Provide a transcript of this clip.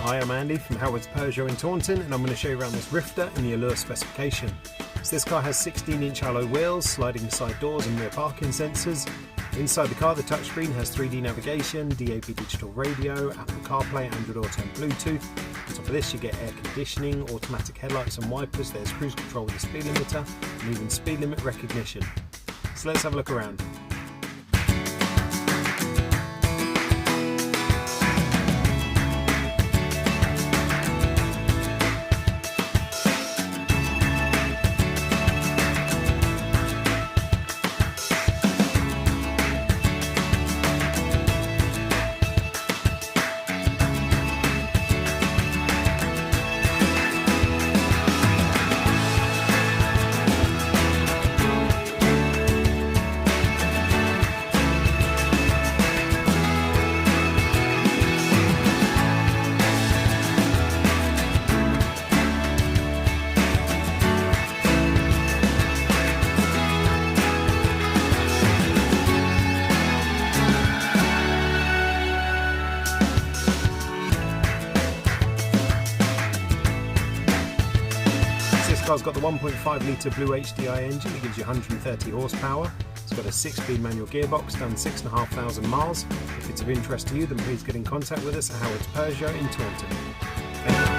Hi, I'm Andy from Howard's Peugeot in Taunton, and I'm going to show you around this Rifter in the Allure specification. So this car has 16-inch alloy wheels, sliding side doors and rear parking sensors. Inside the car, the touchscreen has 3D navigation, DAB digital radio, Apple CarPlay, Android Auto and Bluetooth. On top of this you get air conditioning, automatic headlights and wipers, there's cruise control with a speed limiter, and even speed limit recognition. So let's have a look around. This car's got the 1.5 litre Blue HDI engine that gives you 130 horsepower. It's got a 6-speed manual gearbox, done 6,500 miles. If it's of interest to you, then please get in contact with us at Howard's Peugeot in Taunton. Thank you.